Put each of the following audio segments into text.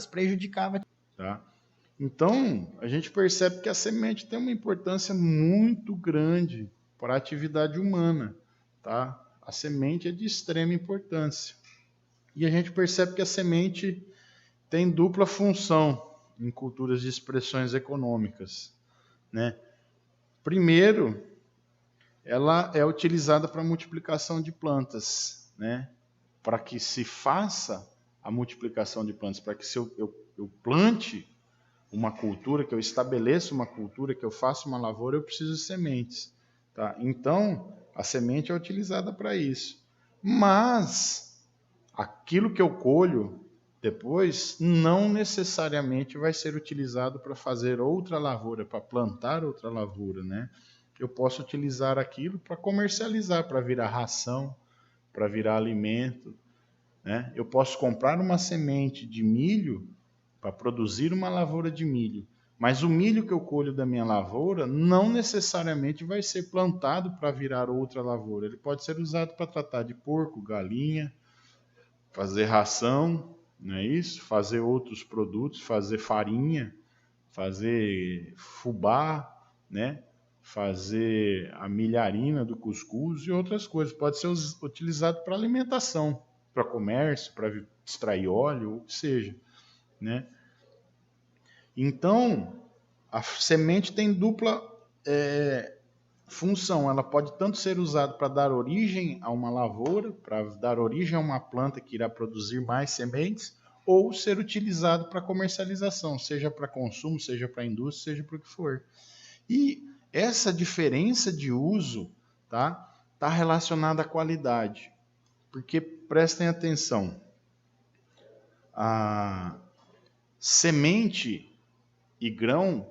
prejudicava. Tá? Então, a gente percebe que a semente tem uma importância muito grande para a atividade humana. Tá? A semente é de extrema importância. E a gente percebe que a semente tem dupla função em culturas de expressões econômicas. Né? Primeiro, ela é utilizada para a multiplicação de plantas, né? Para que se faça a multiplicação de plantas, para que se eu plante uma cultura, que eu estabeleça uma cultura, que eu faça uma lavoura, eu preciso de sementes. Tá? Então, a semente é utilizada para isso. Mas, aquilo que eu colho depois, não necessariamente vai ser utilizado para fazer outra lavoura, para plantar outra lavoura, né? Eu posso utilizar aquilo para comercializar, para virar ração, para virar alimento, né? Eu posso comprar uma semente de milho para produzir uma lavoura de milho, mas o milho que eu colho da minha lavoura não necessariamente vai ser plantado para virar outra lavoura. Ele pode ser usado para tratar de porco, galinha, fazer ração, não é isso? Fazer outros produtos, fazer farinha, fazer fubá, né? Fazer a milharina do cuscuz e outras coisas. Pode ser utilizado para alimentação, para comércio, para extrair óleo, o que seja, né? Então, a semente tem dupla função. Ela pode tanto ser usada para dar origem a uma lavoura, para dar origem a uma planta que irá produzir mais sementes, ou ser utilizado para comercialização, seja para consumo, seja para indústria, seja para o que for. E essa diferença de uso tá relacionada à qualidade. Porque prestem atenção, a semente e grão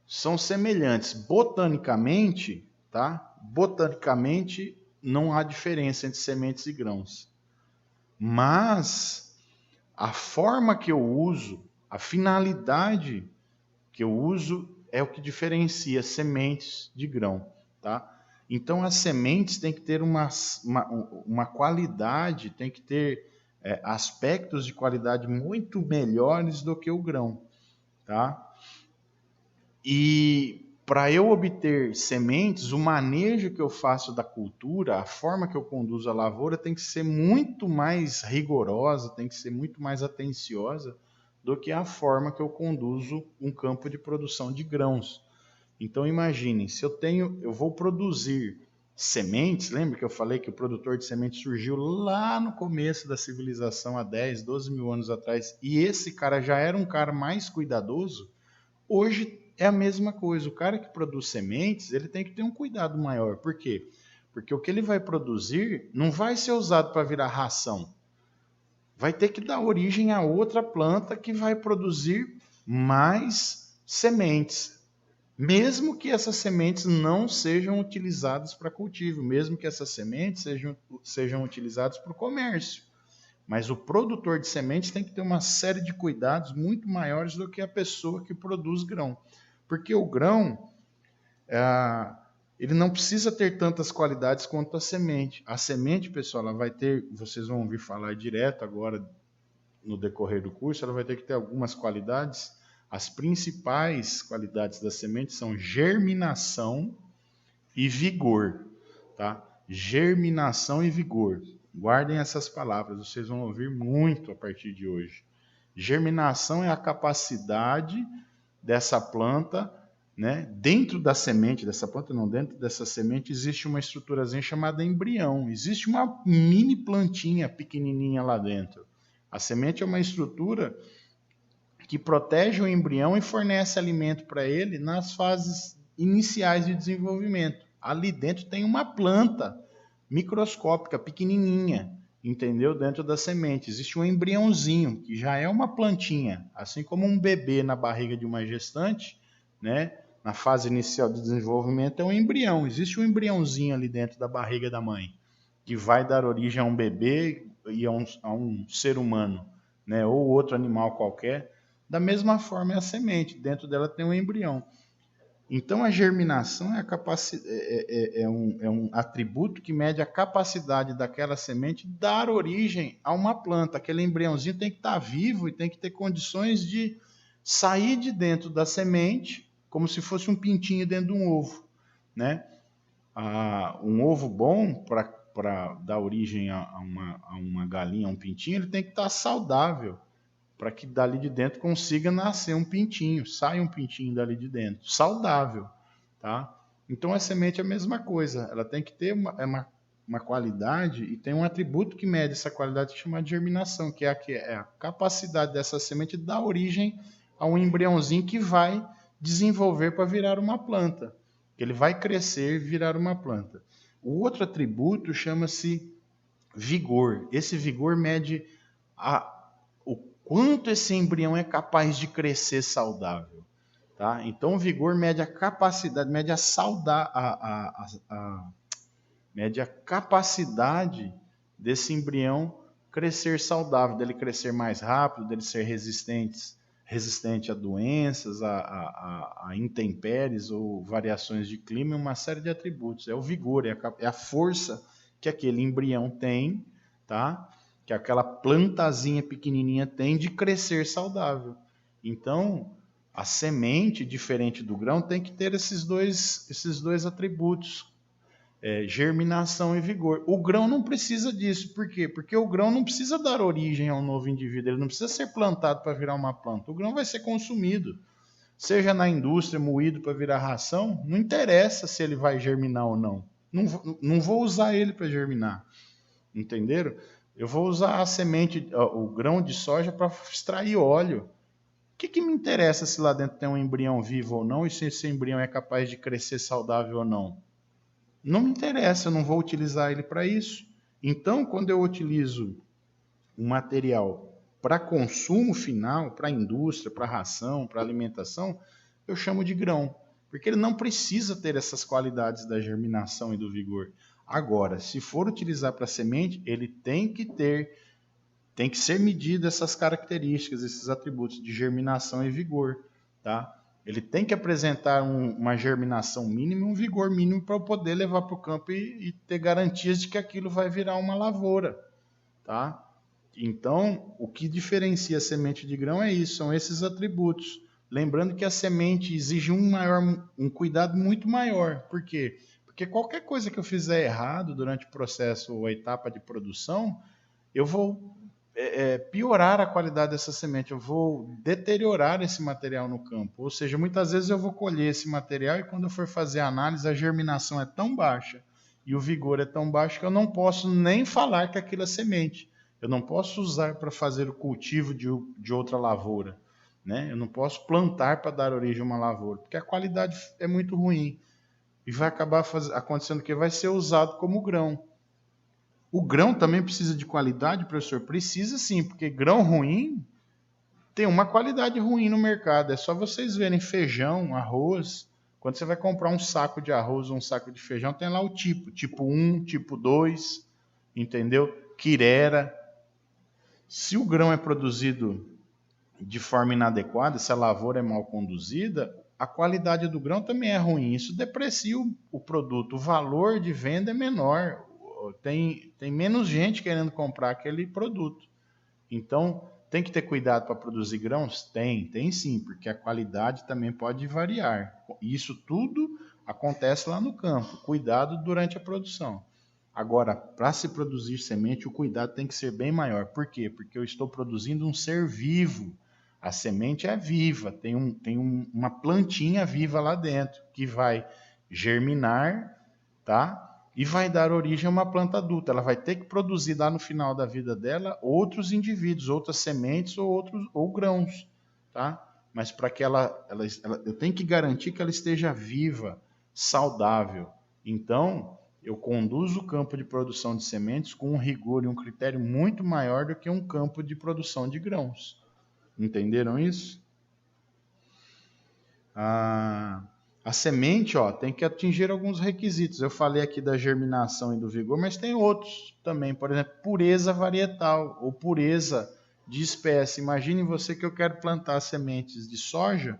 são semelhantes botanicamente, tá? Botanicamente não há diferença entre sementes e grãos. Mas a forma que eu uso, a finalidade que eu uso é o que diferencia sementes de grão, tá? Então as sementes têm que ter uma qualidade, tem que ter aspectos de qualidade muito melhores do que o grão, tá? E para eu obter sementes, o manejo que eu faço da cultura, a forma que eu conduzo a lavoura tem que ser muito mais rigorosa, tem que ser muito mais atenciosa do que a forma que eu conduzo um campo de produção de grãos. Então imaginem, se eu vou produzir sementes, lembra que eu falei que o produtor de sementes surgiu lá no começo da civilização, há 10, 12 mil anos atrás, e esse cara já era um cara mais cuidadoso? Hoje é a mesma coisa. O cara que produz sementes, ele tem que ter um cuidado maior. Por quê? Porque o que ele vai produzir não vai ser usado para virar ração. Vai ter que dar origem a outra planta que vai produzir mais sementes. Mesmo que essas sementes não sejam utilizadas para cultivo, mesmo que essas sementes sejam utilizadas para o comércio. Mas o produtor de sementes tem que ter uma série de cuidados muito maiores do que a pessoa que produz grão. Porque o grão, ele não precisa ter tantas qualidades quanto a semente. A semente, pessoal, ela vai ter, vocês vão ouvir falar direto agora no decorrer do curso, ela vai ter que ter algumas qualidades. As principais qualidades da semente são germinação e vigor, tá? Germinação e vigor. Guardem essas palavras, vocês vão ouvir muito a partir de hoje. Germinação é a capacidade dessa planta, né? Dentro da semente dessa planta, não, dentro dessa semente existe uma estruturazinha chamada embrião. Existe uma mini plantinha pequenininha lá dentro. A semente é uma estrutura que protege o embrião e fornece alimento para ele nas fases iniciais de desenvolvimento. Ali dentro tem uma planta microscópica, pequenininha, entendeu? Dentro da semente existe um embriãozinho, que já é uma plantinha, assim como um bebê na barriga de uma gestante, né? Na fase inicial de desenvolvimento é um embrião, existe um embriãozinho ali dentro da barriga da mãe, que vai dar origem a um bebê e a um ser humano, né? Ou outro animal qualquer. Da mesma forma é a semente, dentro dela tem um embrião. Então, a germinação é um atributo que mede a capacidade daquela semente de dar origem a uma planta. Aquele embriãozinho tem que estar vivo e tem que ter condições de sair de dentro da semente, como se fosse um pintinho dentro de um ovo, né? Um ovo bom para dar origem a uma galinha, a um pintinho, ele tem que estar saudável, para que dali de dentro consiga nascer um pintinho, saia um pintinho dali de dentro, saudável, tá? Então a semente é a mesma coisa, ela tem que ter uma qualidade e tem um atributo que mede essa qualidade que chama de germinação, que é a capacidade dessa semente de dar origem a um embriãozinho que vai desenvolver para virar uma planta, que ele vai crescer e virar uma planta. O outro atributo chama-se vigor. Esse vigor mede o quanto esse embrião é capaz de crescer saudável. Tá? Então, o vigor mede a capacidade, mede a capacidade desse embrião crescer saudável, dele crescer mais rápido, dele ser resistente a doenças, a intempéries ou variações de clima, uma série de atributos. É o vigor, é a força que aquele embrião tem, tá? Que aquela plantazinha pequenininha tem de crescer saudável. Então, a semente, diferente do grão, tem que ter esses dois atributos, germinação e vigor. O grão não precisa disso. Por quê? Porque o grão não precisa dar origem a um novo indivíduo, ele não precisa ser plantado para virar uma planta. O grão vai ser consumido, seja na indústria, moído para virar ração, não interessa se ele vai germinar ou não. Não vou usar ele para germinar. Entenderam? Eu vou usar a semente, o grão de soja para extrair óleo. O que me interessa se lá dentro tem um embrião vivo ou não e se esse embrião é capaz de crescer saudável ou não? Não me interessa, eu não vou utilizar ele para isso. Então, quando eu utilizo um material para consumo final, para indústria, para ração, para alimentação, eu chamo de grão, porque ele não precisa ter essas qualidades da germinação e do vigor. Agora, se for utilizar para semente, ele tem que ser medido essas características, esses atributos de germinação e vigor, tá? Ele tem que apresentar uma germinação mínima e um vigor mínimo para eu poder levar para o campo e ter garantias de que aquilo vai virar uma lavoura, tá? Então, o que diferencia a semente de grão é isso, são esses atributos. Lembrando que a semente exige um cuidado muito maior. Por quê? Porque qualquer coisa que eu fizer errado durante o processo ou a etapa de produção, eu vou piorar a qualidade dessa semente, eu vou deteriorar esse material no campo. Ou seja, muitas vezes eu vou colher esse material e quando eu for fazer a análise, a germinação é tão baixa e o vigor é tão baixo que eu não posso nem falar que aquilo é semente. Eu não posso usar para fazer o cultivo de outra lavoura. Né? Eu não posso plantar para dar origem a uma lavoura, porque a qualidade é muito ruim. E vai acabar acontecendo que vai ser usado como grão. O grão também precisa de qualidade, professor? Precisa sim, porque grão ruim tem uma qualidade ruim no mercado. É só vocês verem feijão, arroz. Quando você vai comprar um saco de arroz ou um saco de feijão, tem lá o tipo 1, tipo 2, entendeu? Quirera. Se o grão é produzido de forma inadequada, se a lavoura é mal conduzida, a qualidade do grão também é ruim. Isso deprecia o produto. O valor de venda é menor. Tem menos gente querendo comprar aquele produto. Então, tem que ter cuidado para produzir grãos? Tem sim, porque a qualidade também pode variar. Isso tudo acontece lá no campo. Cuidado durante a produção. Agora, para se produzir semente, o cuidado tem que ser bem maior. Por quê? Porque eu estou produzindo um ser vivo. A semente é viva, tem uma plantinha viva lá dentro que vai germinar, tá? E vai dar origem a uma planta adulta. Ela vai ter que produzir lá no final da vida dela outros indivíduos, outras sementes ou grãos, tá? Mas para que eu tenho que garantir que ela esteja viva, saudável. Então, eu conduzo o campo de produção de sementes com um rigor e um critério muito maior do que um campo de produção de grãos. Entenderam isso? A semente, tem que atingir alguns requisitos. Eu falei aqui da germinação e do vigor, mas tem outros também. Por exemplo, pureza varietal ou pureza de espécie. Imagine você que eu quero plantar sementes de soja,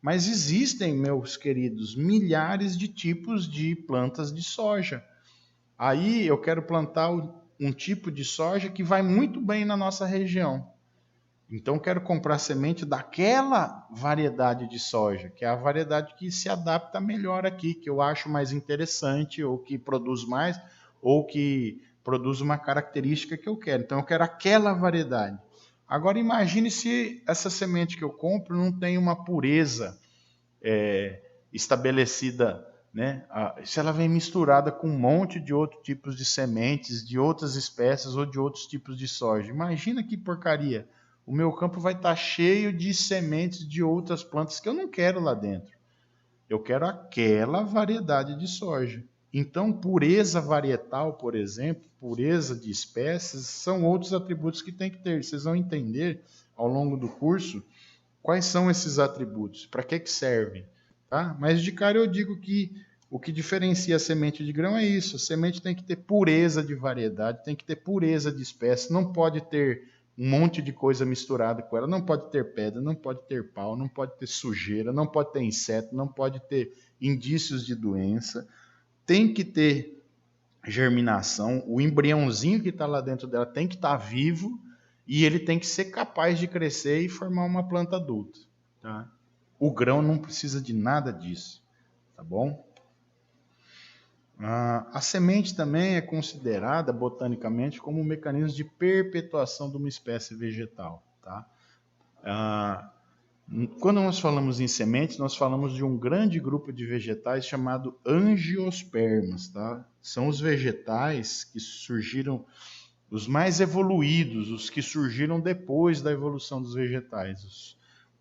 Mas existem, meus queridos, milhares de tipos de plantas de soja. Aí eu quero plantar um tipo de soja que vai muito bem na nossa região. Então, quero comprar semente daquela variedade de soja, que é a variedade que se adapta melhor aqui, que eu acho mais interessante, ou que produz mais, ou que produz uma característica que eu quero. Então, eu quero aquela variedade. Agora, imagine se essa semente que eu compro não tem uma pureza estabelecida, né? Se ela vem misturada com um monte de outros tipos de sementes, de outras espécies ou de outros tipos de soja. Imagina que porcaria! O meu campo vai estar cheio de sementes de outras plantas que eu não quero lá dentro. Eu quero aquela variedade de soja. Então, pureza varietal, por exemplo, pureza de espécies, são outros atributos que tem que ter. Vocês vão entender ao longo do curso quais são esses atributos, para que servem. Tá? Mas de cara eu digo que o que diferencia a semente de grão é isso. A semente tem que ter pureza de variedade, tem que ter pureza de espécie, não pode ter um monte de coisa misturada com ela, não pode ter pedra, não pode ter pau, não pode ter sujeira, não pode ter inseto, não pode ter indícios de doença, tem que ter germinação, o embriãozinho que está lá dentro dela tem que estar vivo e ele tem que ser capaz de crescer e formar uma planta adulta. Tá? O grão não precisa de nada disso, tá bom? A semente também é considerada botanicamente como um mecanismo de perpetuação de uma espécie vegetal. Tá? Quando nós falamos em sementes, nós falamos de um grande grupo de vegetais chamado angiospermas. Tá? São os vegetais que surgiram, os mais evoluídos, os que surgiram depois da evolução dos vegetais.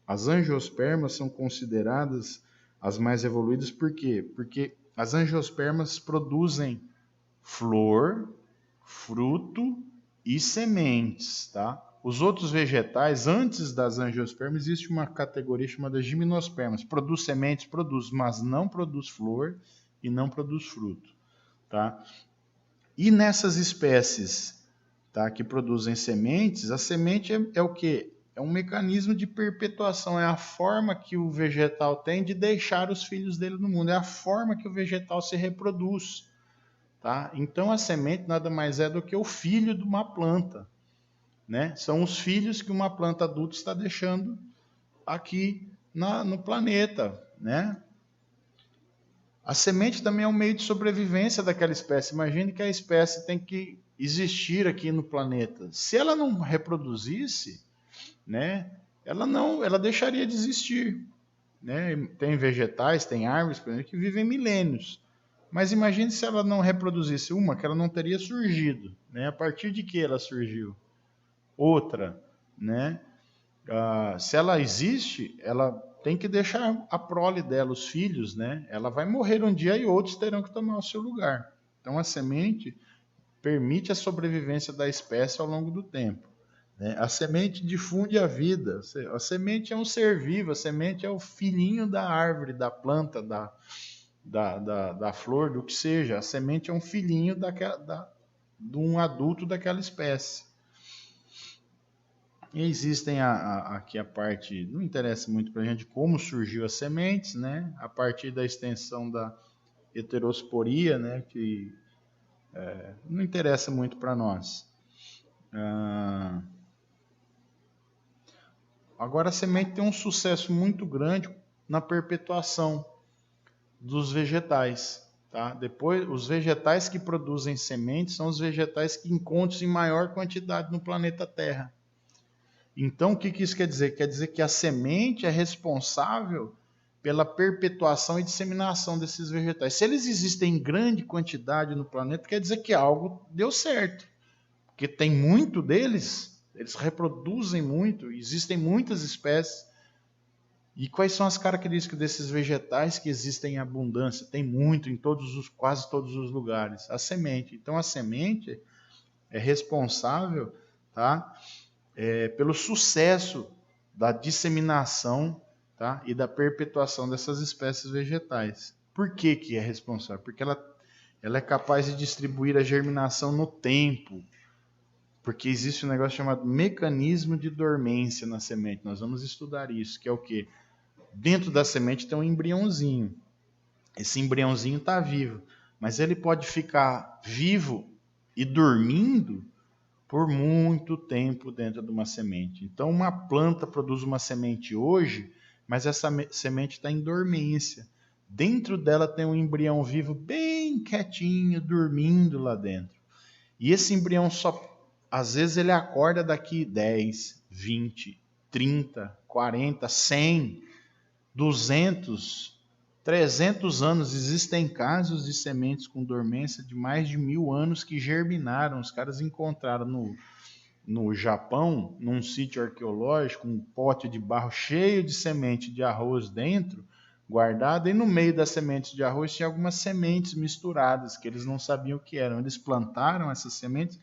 As angiospermas são consideradas as mais evoluídas por quê? Porque as angiospermas produzem flor, fruto e sementes, tá? Os outros vegetais, antes das angiospermas, existe uma categoria chamada gimnospermas. Produz sementes, produz, mas não produz flor e não produz fruto, tá? E nessas espécies, tá, que produzem sementes, a semente é o quê? É um mecanismo de perpetuação, é a forma que o vegetal tem de deixar os filhos dele no mundo, é a forma que o vegetal se reproduz. Tá? Então a semente nada mais é do que o filho de uma planta. Né? São os filhos que uma planta adulta está deixando aqui no planeta. Né? A semente também é um meio de sobrevivência daquela espécie. Imagine que a espécie tem que existir aqui no planeta. Se ela não reproduzisse, né, ela deixaria de existir. Né? Tem vegetais, tem árvores, por exemplo, que vivem milênios. Mas imagine se ela não reproduzisse uma, que ela não teria surgido. Né? A partir de que ela surgiu? Outra. Né? Se ela existe, ela tem que deixar a prole dela, os filhos, né? Ela vai morrer um dia e outros terão que tomar o seu lugar. Então a semente permite a sobrevivência da espécie ao longo do tempo. Né? A semente difunde a vida. A semente é um ser vivo, a semente é o filhinho da árvore, da planta, da flor, do que seja. A semente é um filhinho de um adulto daquela espécie. E existem aqui a parte, não interessa muito para a gente como surgiu as sementes, né? A partir da extensão da heterosporia, né? Que não interessa muito para nós. Agora a semente tem um sucesso muito grande na perpetuação dos vegetais. Tá? Depois, os vegetais que produzem sementes são os vegetais que encontram em maior quantidade no planeta Terra. Então, o que isso quer dizer? Quer dizer que a semente é responsável pela perpetuação e disseminação desses vegetais. Se eles existem em grande quantidade no planeta, quer dizer que algo deu certo. Porque tem muito deles, eles reproduzem muito, existem muitas espécies. E quais são as características desses vegetais que existem em abundância? Tem muito em quase todos os lugares. A semente. Então a semente é responsável, tá, pelo sucesso da disseminação, tá, e da perpetuação dessas espécies vegetais. Por que é responsável? Porque ela é capaz de distribuir a germinação no tempo. Porque existe um negócio chamado mecanismo de dormência na semente. Nós vamos estudar isso, que é o quê? Dentro da semente tem um embriãozinho. Esse embriãozinho está vivo, mas ele pode ficar vivo e dormindo por muito tempo dentro de uma semente. Então, uma planta produz uma semente hoje, mas essa semente está em dormência. Dentro dela tem um embrião vivo bem quietinho, dormindo lá dentro. E esse embrião às vezes ele acorda daqui 10, 20, 30, 40, 100, 200, 300 anos. Existem casos de sementes com dormência de mais de 1000 anos que germinaram. Os caras encontraram no Japão, num sítio arqueológico, um pote de barro cheio de semente de arroz dentro, guardado, e no meio das sementes de arroz tinha algumas sementes misturadas, que eles não sabiam o que eram. Eles plantaram essas sementes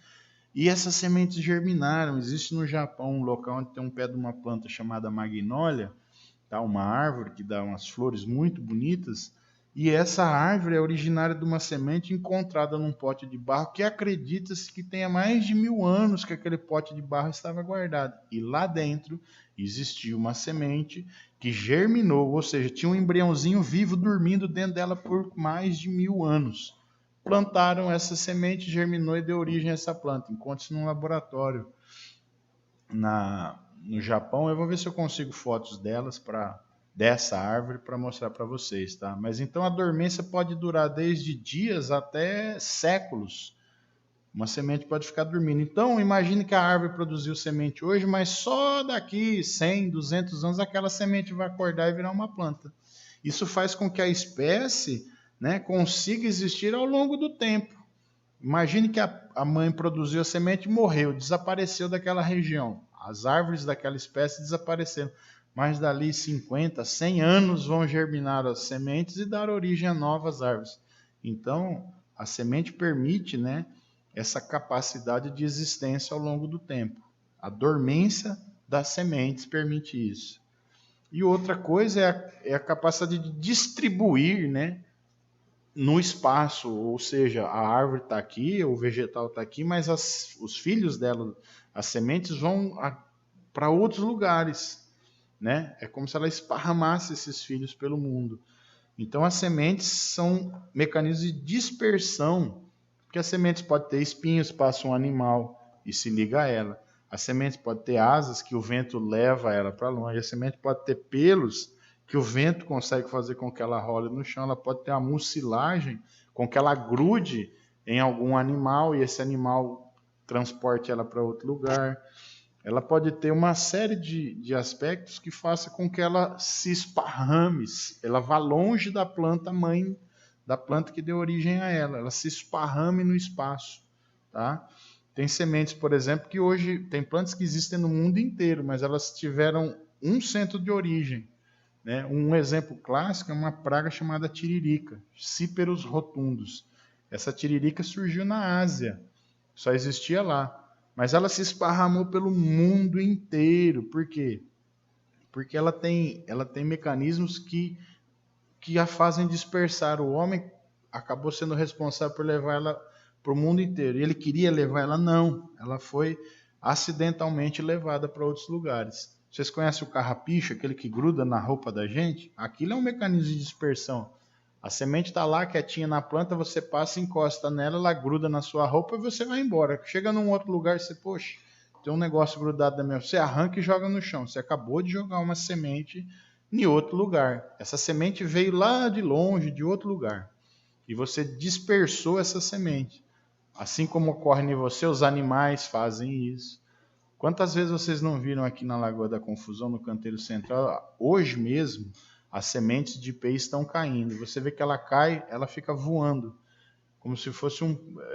e essas sementes germinaram. Existe no Japão um local onde tem um pé de uma planta chamada magnólia, tá? Uma árvore que dá umas flores muito bonitas, e essa árvore é originária de uma semente encontrada num pote de barro que acredita-se que tenha mais de 1000 anos que aquele pote de barro estava guardado. E lá dentro existia uma semente que germinou, ou seja, tinha um embriãozinho vivo dormindo dentro dela por mais de 1000 anos. Plantaram essa semente, germinou e deu origem a essa planta. Encontra-se num laboratório no Japão. Eu vou ver se eu consigo fotos dessa árvore para mostrar para vocês, tá? Mas então a dormência pode durar desde dias até séculos. Uma semente pode ficar dormindo. Então, imagine que a árvore produziu semente hoje, mas só daqui 100, 200 anos aquela semente vai acordar e virar uma planta. Isso faz com que a espécie, né, consiga existir ao longo do tempo. Imagine que a mãe produziu a semente e morreu, desapareceu daquela região. As árvores daquela espécie desapareceram. Mas dali 50, 100 anos vão germinar as sementes e dar origem a novas árvores. Então, a semente permite, né, essa capacidade de existência ao longo do tempo. A dormência das sementes permite isso. E outra coisa é a capacidade de distribuir, né, no espaço, ou seja, a árvore está aqui, o vegetal está aqui, mas os filhos dela, as sementes, vão para outros lugares, né? É como se ela esparramasse esses filhos pelo mundo. Então, as sementes são mecanismos de dispersão, porque as sementes podem ter espinhos, passa um animal e se liga a ela. As sementes podem ter asas, que o vento leva ela para longe. A semente pode ter pelos, que o vento consegue fazer com que ela role no chão. Ela pode ter uma mucilagem, com que ela grude em algum animal e esse animal transporte ela para outro lugar. Ela pode ter uma série de aspectos que faça com que ela se esparrame, ela vá longe da planta mãe, da planta que deu origem a ela se esparrame no espaço, tá? Tem sementes, por exemplo, que hoje tem plantas que existem no mundo inteiro, mas elas tiveram um centro de origem, né? Um exemplo clássico é uma praga chamada tiririca, Cíperos rotundus. Essa tiririca surgiu na Ásia, só existia lá. Mas ela se esparramou pelo mundo inteiro. Por quê? Porque ela tem mecanismos que a fazem dispersar. O homem acabou sendo responsável por levar ela para o mundo inteiro. E ele queria levar ela? Não. Ela foi acidentalmente levada para outros lugares. Vocês conhecem o carrapicho, aquele que gruda na roupa da gente? Aquilo é um mecanismo de dispersão. A semente está lá quietinha na planta, você passa, encosta nela, ela gruda na sua roupa e você vai embora. Chega num outro lugar e você, poxa, tem um negócio grudado na minha... Você arranca e joga no chão. Você acabou de jogar uma semente em outro lugar. Essa semente veio lá de longe, de outro lugar. E você dispersou essa semente. Assim como ocorre em você, os animais fazem isso. Quantas vezes vocês não viram aqui na Lagoa da Confusão, no Canteiro Central, hoje mesmo, as sementes de peixe estão caindo. Você vê que ela cai, ela fica voando, como se fosse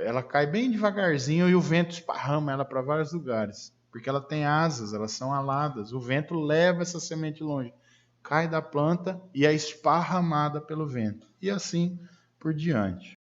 ela cai bem devagarzinho e o vento esparrama ela para vários lugares, porque ela tem asas, elas são aladas. O vento leva essa semente longe, cai da planta e é esparramada pelo vento. E assim por diante.